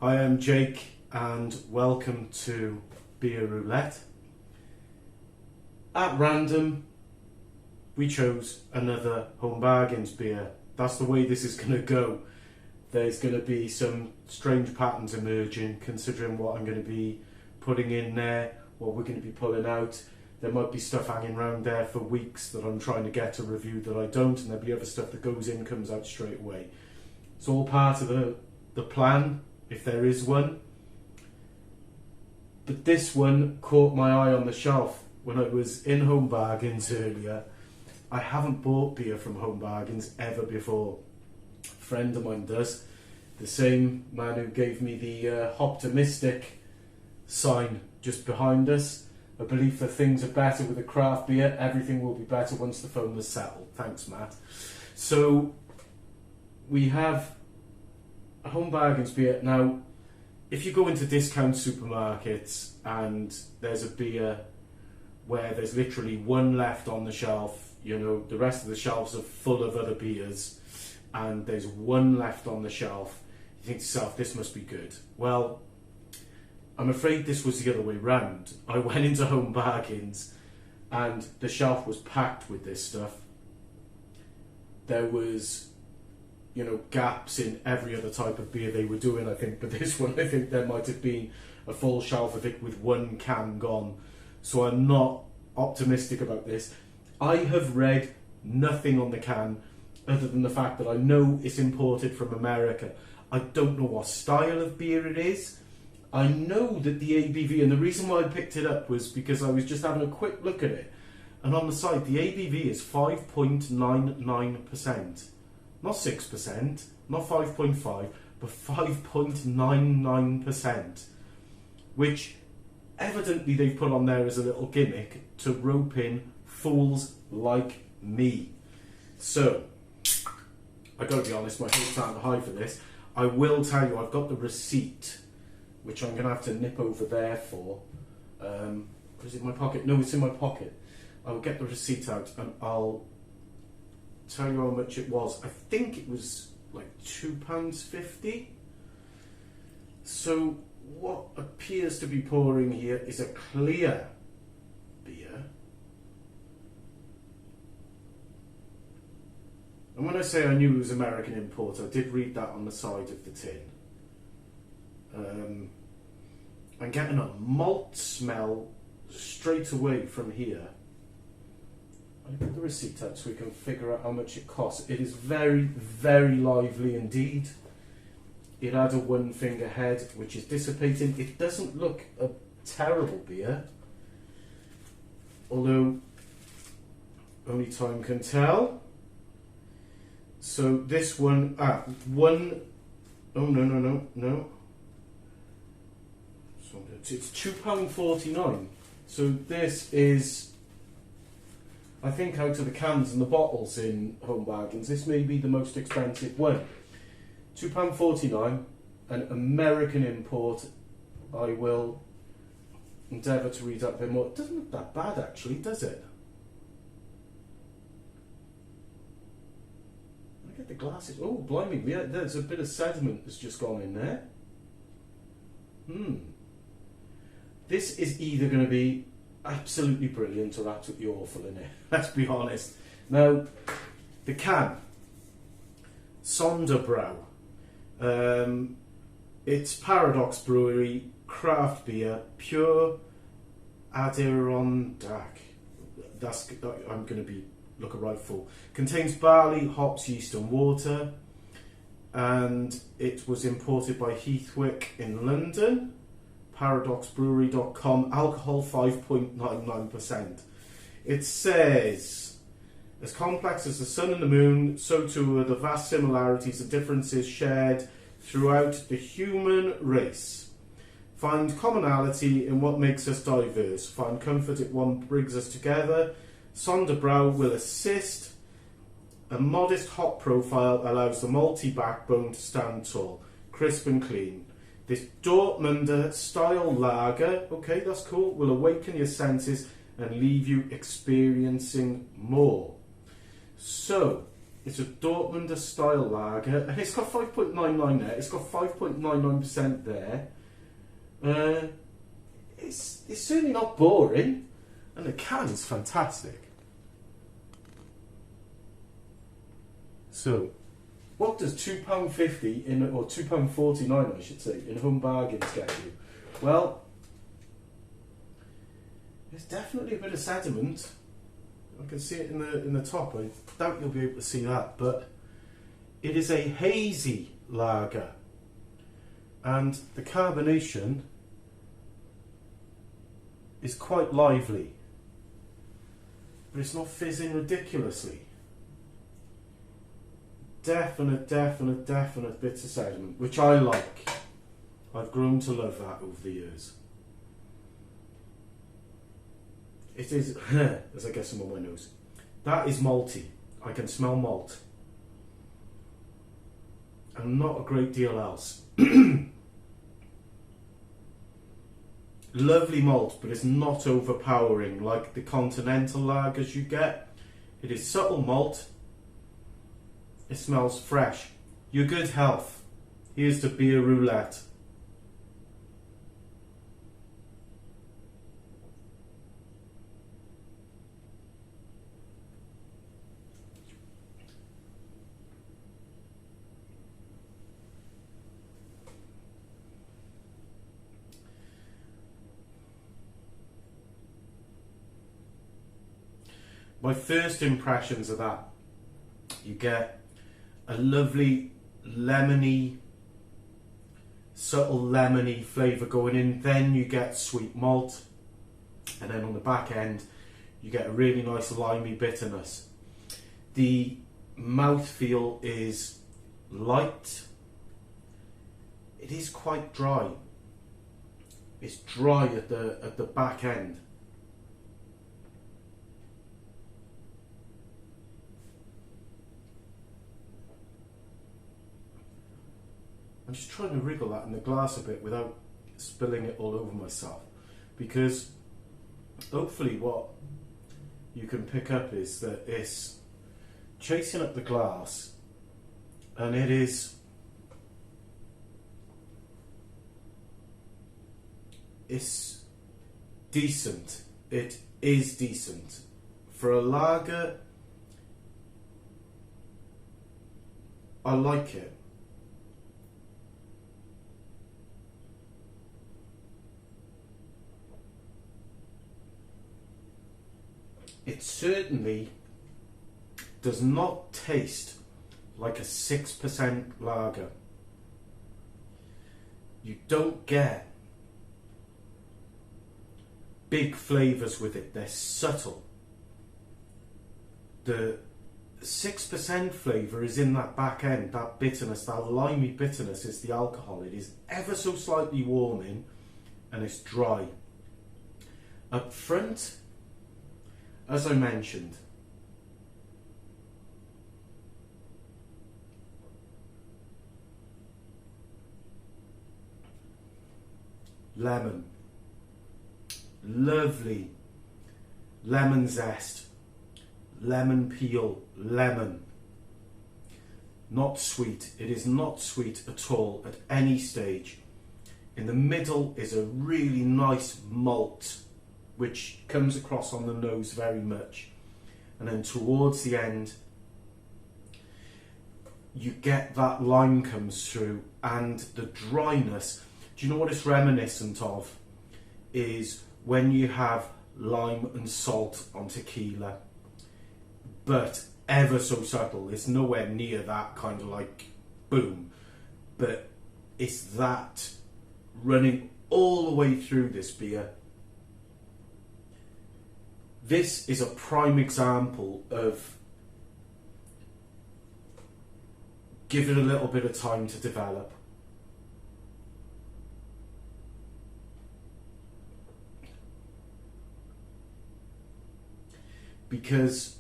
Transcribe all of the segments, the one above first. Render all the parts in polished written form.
I am Jake and welcome to Beer Roulette. At random, we chose another Home Bargains beer. That's the way this is going to go. There's going to be some strange patterns emerging considering what I'm going to be putting in there, what we're going to be pulling out. There might be stuff hanging around there for weeks that I'm trying to get to review that I don't, and there'll be other stuff that goes in, comes out straight away. It's all part of the plan, if there is one. But this one caught my eye on the shelf when I was in Home Bargains earlier. I haven't bought beer from Home Bargains ever before. A friend of mine does. The same man who gave me the optimistic sign just behind us. A belief that things are better with a craft beer. Everything will be better once the foam is settled. Thanks, Matt. So we have a Home Bargains beer. Now, if you go into discount supermarkets and there's a beer where there's literally one left on the shelf, you know, the rest of the shelves are full of other beers, and there's one left on the shelf, you think to yourself, this must be good. Well, I'm afraid this was the other way round. I went into Home Bargains and the shelf was packed with this stuff. There was, you know, gaps in every other type of beer they were doing, I think, but this one, I think there might have been a full shelf of it with one can gone. So I'm not optimistic about this. I have read nothing on the can other than the fact that I know it's imported from America. I don't know what style of beer it is. I know that the ABV, and the reason why I picked it up was because I was just having a quick look at it. And on the side, the ABV is 5.99%. Not 6%, not 5.5, but 5.99%. Which evidently they've put on there as a little gimmick to rope in fools like me. So, I gotta be honest, my hopes aren't high for this. I will tell you, I've got the receipt, which I'm going to have to nip over there for. Is it in my pocket? No, it's in my pocket. I'll get the receipt out and I'll tell you how much it was. I think it was like £2.50. So what appears to be pouring here is a clear beer. And when I say I knew it was American import, I did read that on the side of the tin. I'm getting a malt smell straight away from here. I'll get the receipt out so we can figure out how much it costs. It is very, very lively indeed. It had a one finger head which is dissipating. It doesn't look a terrible beer, although only time can tell. So this one, oh no. It's £2.49. So this is, I think, out of the cans and the bottles in Home Bargains, this may be the most expensive one. £2.49, an American import. I will endeavour to read out a bit more. It doesn't look that bad actually, does it? Look at the glasses. Oh, blimey, yeah, there's a bit of sediment that's just gone in there. This is either going to be absolutely brilliant or absolutely awful in it. Let's be honest. Now, the can. Sonder Bräu. It's Paradox Brewery, craft beer, pure Adirondack. I'm going to be look a right fool. Contains barley, hops, yeast and water. And it was imported by Heathwick in London. paradoxbrewery.com, alcohol 5.99%. It says, as complex as the sun and the moon, so too are the vast similarities and differences shared throughout the human race. Find commonality in what makes us diverse. Find comfort in what brings us together. Sonder Bräu will assist. A modest hop profile allows the malty backbone to stand tall, crisp and clean. This Dortmunder style lager, okay, that's cool, will awaken your senses and leave you experiencing more. So, It's a Dortmunder style lager, and it's got 5.99 there. It's got 5.99% there. It's certainly not boring, and the can is fantastic. So, what does £2.50 in, or £2.49 I should say, in Home Bargains get you? Well, there's definitely a bit of sediment. I can see it in the top. I doubt you'll be able to see that, but it is a hazy lager, and the carbonation is quite lively, but it's not fizzing ridiculously. Definite bits of sediment, which I like. I've grown to love that over the years. It is, as I get some on my nose, that is malty. I can smell malt. And not a great deal else. Lovely malt, but it's not overpowering like the continental lagers you get. It is subtle malt. It smells fresh. Your good health. Here's to beer roulette. My first impressions of that, you get a lovely lemony, subtle lemony flavour going in, then you get sweet malt, and then on the back end you get a really nice limey bitterness. The mouthfeel is light. It is quite dry. It's dry at the back end. I'm just trying to wriggle that in the glass a bit without spilling it all over myself, because hopefully what you can pick up is that it's chasing up the glass, and it's decent. It is decent for a lager. I like it. It certainly does not taste like a 6% lager. You don't get big flavours with it. They're subtle. The 6% flavour is in that back end, that bitterness, that limey bitterness is the alcohol. It is ever so slightly warming, and it's dry. Up front, as I mentioned, lemon, lovely lemon zest, lemon peel, lemon. Not sweet. It is not sweet at all at any stage. In the middle is a really nice malt, which comes across on the nose very much, and then towards the end you get that lime comes through, and the dryness. Do you know what it's reminiscent of? Is when you have lime and salt on tequila, but ever so subtle. It's nowhere near that kind of like boom, but it's that running all the way through this beer. This is a prime example of give it a little bit of time to develop. Because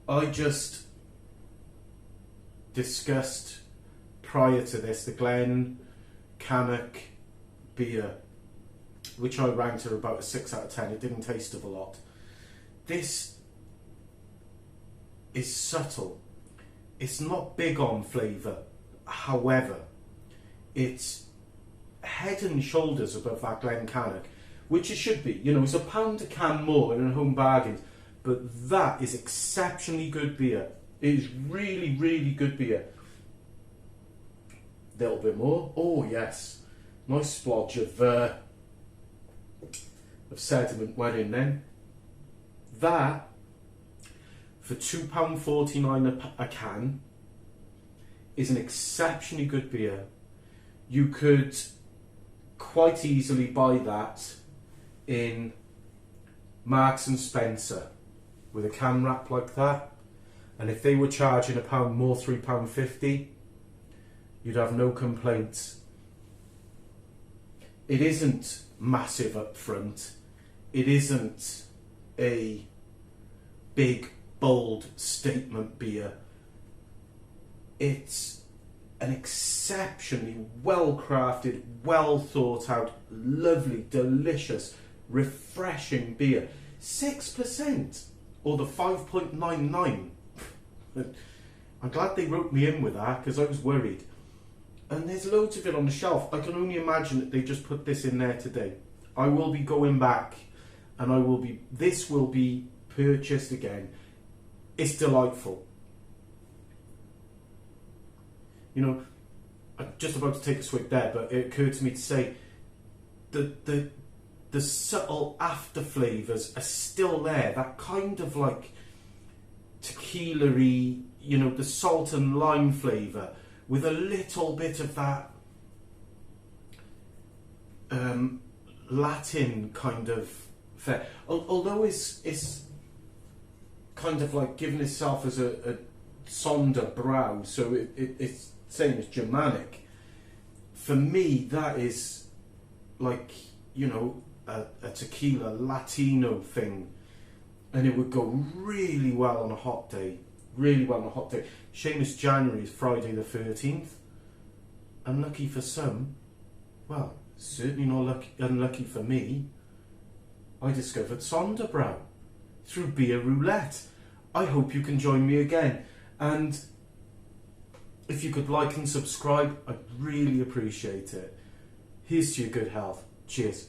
I just discussed prior to this the Glen Cannock beer, which I ranked at about a 6 out of 10. It didn't taste of a lot. This is subtle. it's not big on flavour. However, it's head and shoulders above that Glencairn, which it should be. You know, it's £1 a can more in a Home Bargains, but that is exceptionally good beer. It is really, really good beer. A little bit more. Oh yes, nice splodge of sediment went in then. That for £2.49 a can is an exceptionally good beer. You could quite easily buy that in Marks and Spencer with a can wrap like that, and if they were charging £1 more, £3.50, you'd have no complaints. It isn't massive up front. It isn't a big, bold statement beer. It's an exceptionally well-crafted, well thought out, lovely, delicious, refreshing beer. 6%, or the 5.99. I'm glad they wrote me in with that, because I was worried. And there's loads of it on the shelf. I can only imagine that they just put this in there today. I will be going back, and this will be purchased again. It's delightful. You know, I'm just about to take a swig there, but it occurred to me to say that the subtle after flavours are still there. That kind of like tequila-y, you know, the salt and lime flavour with a little bit of that Latin kind of fare. Although it's kind of like giving itself as a Sonder Bräu, so it's saying it's Germanic. For me, that is like, you know, a tequila Latino thing, and it would go really well on a hot day. Really well on a hot day. Shame it's January, is Friday the 13th. Unlucky for some. Well, certainly not unlucky for me. I discovered Sonder Bräu through beer roulette. I hope you can join me again. And if you could like and subscribe, I'd really appreciate it. Here's to your good health. Cheers.